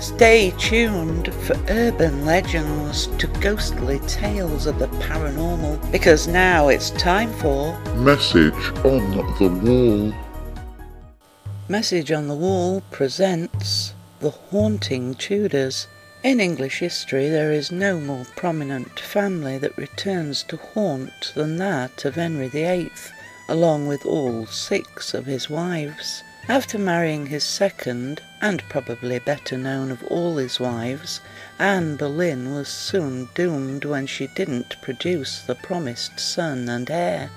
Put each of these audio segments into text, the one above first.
Stay tuned for urban legends to ghostly tales of the paranormal, because now it's time for Message on the Wall. Message on the Wall presents The Haunting Tudors. In English history there is no more prominent family that returns to haunt than that of Henry VIII, along with all 6 of his wives. After marrying his second, and probably better known of all his wives, Anne Boleyn was soon doomed when she didn't produce the promised son and heir.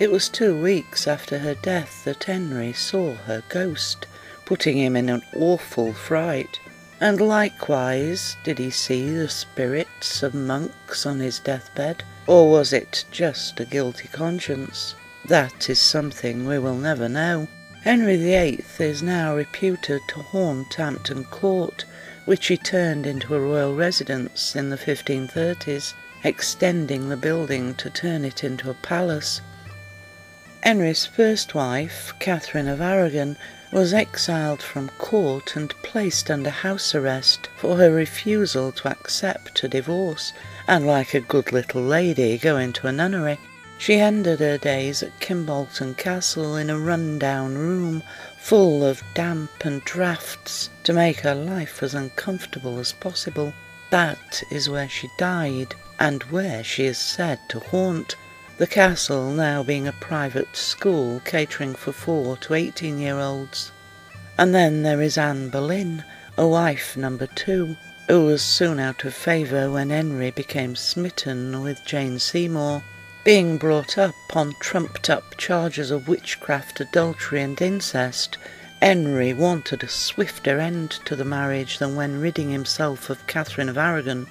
It was 2 weeks after her death that Henry saw her ghost, putting him in an awful fright. And likewise did he see the spirits of monks on his deathbed, or was it just a guilty conscience? That is something we will never know. Henry VIII is now reputed to haunt Hampton Court, which he turned into a royal residence in the 1530s, extending the building to turn it into a palace. Henry's first wife, Catherine of Aragon, was exiled from court and placed under house arrest for her refusal to accept a divorce, and like a good little lady go into a nunnery. She ended her days at Kimbolton Castle in a run-down room full of damp and draughts to make her life as uncomfortable as possible. That is where she died, and where she is said to haunt, the castle now being a private school catering for 4 to 18-year-olds. And then there is Anne Boleyn, a wife number 2, who was soon out of favour when Henry became smitten with Jane Seymour. Being brought up on trumped-up charges of witchcraft, adultery and incest, Henry wanted a swifter end to the marriage than when ridding himself of Catherine of Aragon.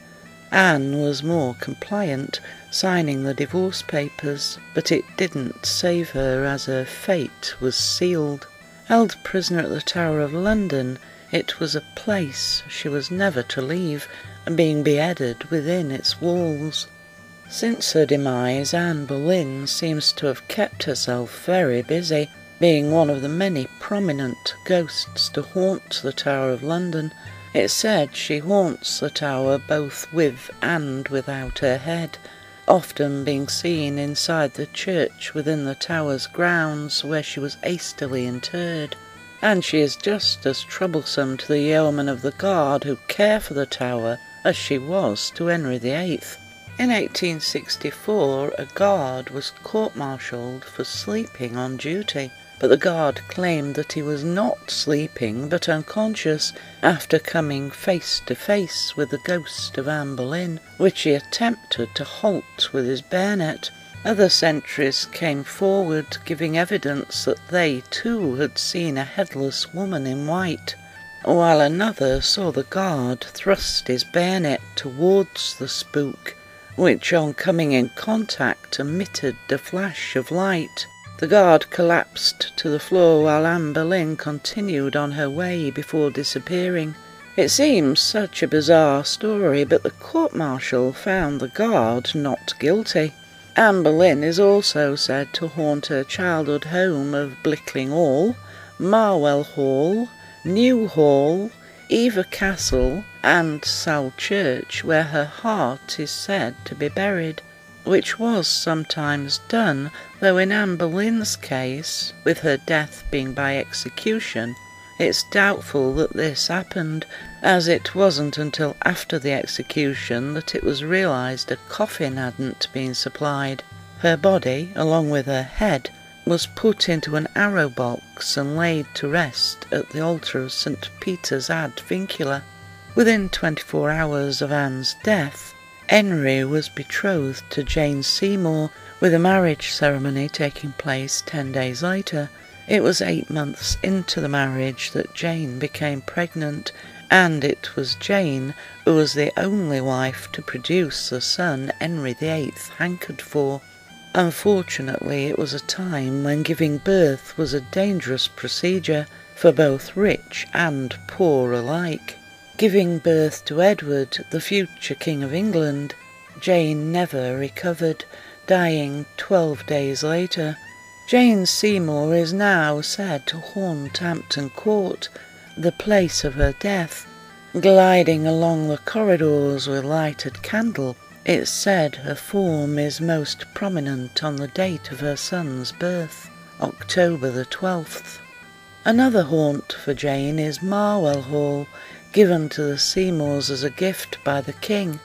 Anne was more compliant, signing the divorce papers, but it didn't save her as her fate was sealed. Held prisoner at the Tower of London, it was a place she was never to leave, and being beheaded within its walls. Since her demise, Anne Boleyn seems to have kept herself very busy, being one of the many prominent ghosts to haunt the Tower of London. It's said she haunts the tower both with and without her head, often being seen inside the church within the tower's grounds where she was hastily interred. And she is just as troublesome to the yeomen of the guard who care for the tower as she was to Henry VIII. In 1864, a guard was court-martialled for sleeping on duty, but the guard claimed that he was not sleeping but unconscious after coming face to face with the ghost of Anne Boleyn, which he attempted to halt with his bayonet. Other sentries came forward, giving evidence that they too had seen a headless woman in white, while another saw the guard thrust his bayonet towards the spook, which on coming in contact emitted a flash of light. The guard collapsed to the floor while Anne Boleyn continued on her way before disappearing. It seems such a bizarre story, but the court-martial found the guard not guilty. Anne Boleyn is also said to haunt her childhood home of Blickling Hall, Marwell Hall, New Hall, Eva Castle and Sal Church, where her heart is said to be buried, which was sometimes done, though in Anne Boleyn's case, with her death being by execution, it's doubtful that this happened, as it wasn't until after the execution that it was realised a coffin hadn't been supplied. Her body, along with her head, was put into an arrow box and laid to rest at the altar of St. Peter's ad Vincula. Within 24 hours of Anne's death, Henry was betrothed to Jane Seymour, with a marriage ceremony taking place 10 days later. It was 8 months into the marriage that Jane became pregnant, and it was Jane who was the only wife to produce the son Henry VIII hankered for. Unfortunately, it was a time when giving birth was a dangerous procedure for both rich and poor alike. Giving birth to Edward, the future King of England, Jane never recovered, dying 12 days later. Jane Seymour is now said to haunt Hampton Court, the place of her death, Gliding along the corridors with lighted candle, it's said her form is most prominent on the date of her son's birth, October the 12th. Another haunt for Jane is Marwell Hall, given to the Seymours as a gift by the king.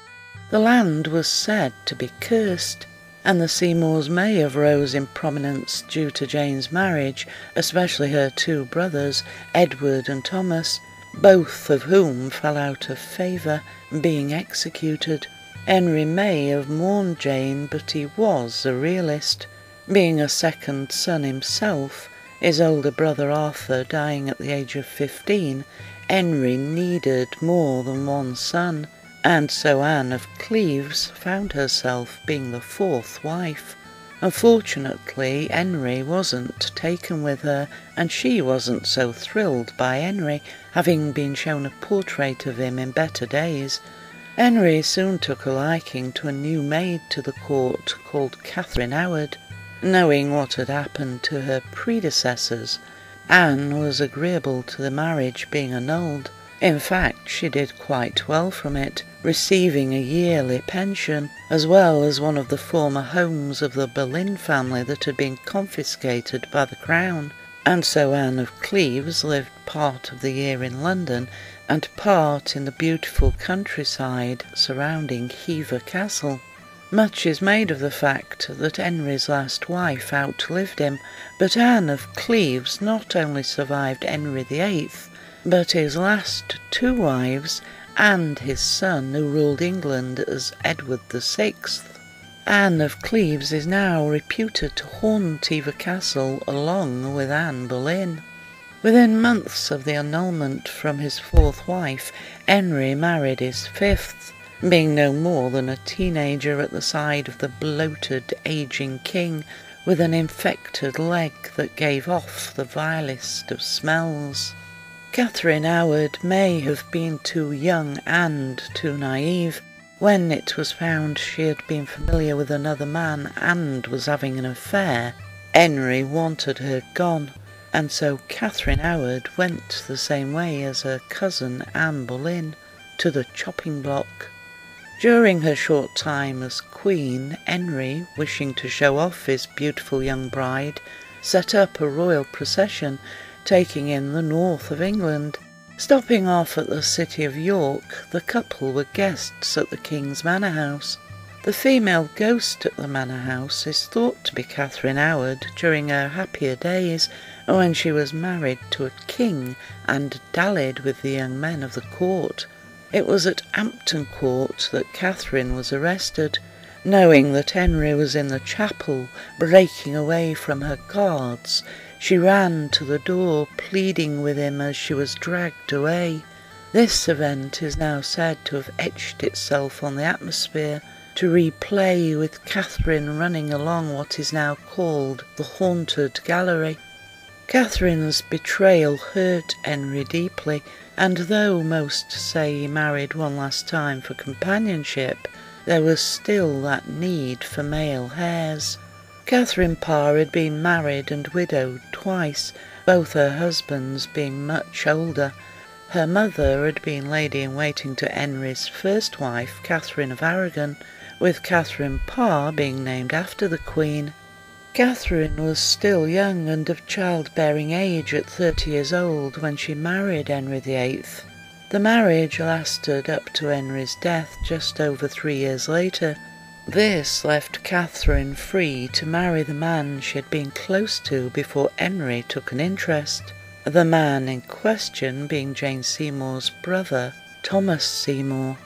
The land was said to be cursed, and the Seymours may have rose in prominence due to Jane's marriage, especially her two brothers, Edward and Thomas, both of whom fell out of favour, being executed. Henry may have mourned Jane, but he was a realist. Being a second son himself, his older brother Arthur dying at the age of 15, Henry needed more than one son, and so Anne of Cleves found herself being the fourth wife. Unfortunately, Henry wasn't taken with her, and she wasn't so thrilled by Henry, having been shown a portrait of him in better days. Henry soon took a liking to a new maid to the court called Catherine Howard. Knowing what had happened to her predecessors, Anne was agreeable to the marriage being annulled. In fact, she did quite well from it, receiving a yearly pension, as well as one of the former homes of the Boleyn family that had been confiscated by the crown. And so Anne of Cleves lived part of the year in London and part in the beautiful countryside surrounding Hever Castle. Much is made of the fact that Henry's last wife outlived him, but Anne of Cleves not only survived Henry VIII, but his last two wives and his son who ruled England as Edward VI. Anne of Cleves is now reputed to haunt Hever Castle along with Anne Boleyn. Within months of the annulment from his fourth wife, Henry married his fifth, being no more than a teenager at the side of the bloated, ageing king with an infected leg that gave off the vilest of smells. Catherine Howard may have been too young and too naive when it was found she had been familiar with another man and was having an affair. Henry wanted her gone, and so Catherine Howard went the same way as her cousin Anne Boleyn, to the chopping block. During her short time as Queen, Henry, wishing to show off his beautiful young bride, set up a royal procession taking in the north of England. Stopping off at the city of York, the couple were guests at the King's Manor House. The female ghost at the Manor House is thought to be Catherine Howard during her happier days, when she was married to a king and dallied with the young men of the court. It was at Hampton Court that Catherine was arrested. Knowing that Henry was in the chapel, breaking away from her guards, she ran to the door, pleading with him as she was dragged away. This event is now said to have etched itself on the atmosphere, to replay with Catherine running along what is now called the Haunted Gallery. Catherine's betrayal hurt Henry deeply, and though most say he married one last time for companionship, there was still that need for male heirs. Catherine Parr had been married and widowed twice, both her husbands being much older. Her mother had been lady-in-waiting to Henry's first wife, Catherine of Aragon, with Catherine Parr being named after the Queen. Catherine was still young and of childbearing age at 30 years old when she married Henry VIII. The marriage lasted up to Henry's death just over 3 years later. This left Catherine free to marry the man she had been close to before Henry took an interest, the man in question being Jane Seymour's brother, Thomas Seymour.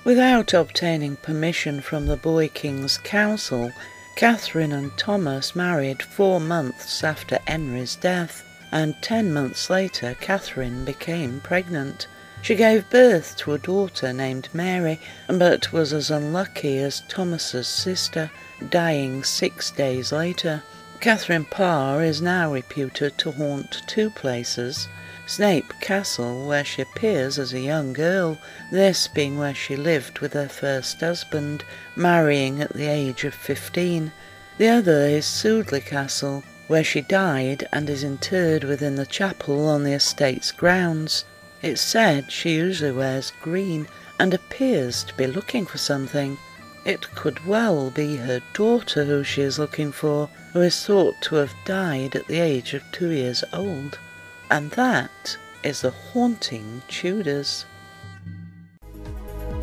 Without obtaining permission from the boy king's council, Catherine and Thomas married 4 months after Henry's death, and 10 months later Catherine became pregnant. She gave birth to a daughter named Mary, but was as unlucky as Thomas's sister, dying 6 days later. Catherine Parr is now reputed to haunt 2 places: Snape Castle, where she appears as a young girl, this being where she lived with her first husband, marrying at the age of 15. The other is Sudeley Castle, where she died and is interred within the chapel on the estate's grounds. It's said she usually wears green and appears to be looking for something. It could well be her daughter who she is looking for, who is thought to have died at the age of 2 years old. And that is the haunting Tudors.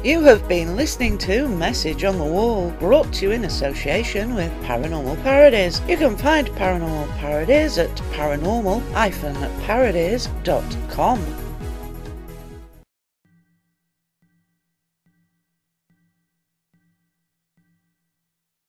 You have been listening to Message on the Wall, brought to you in association with Paranormal Parodies. You can find Paranormal Parodies at paranormal-parodies.com.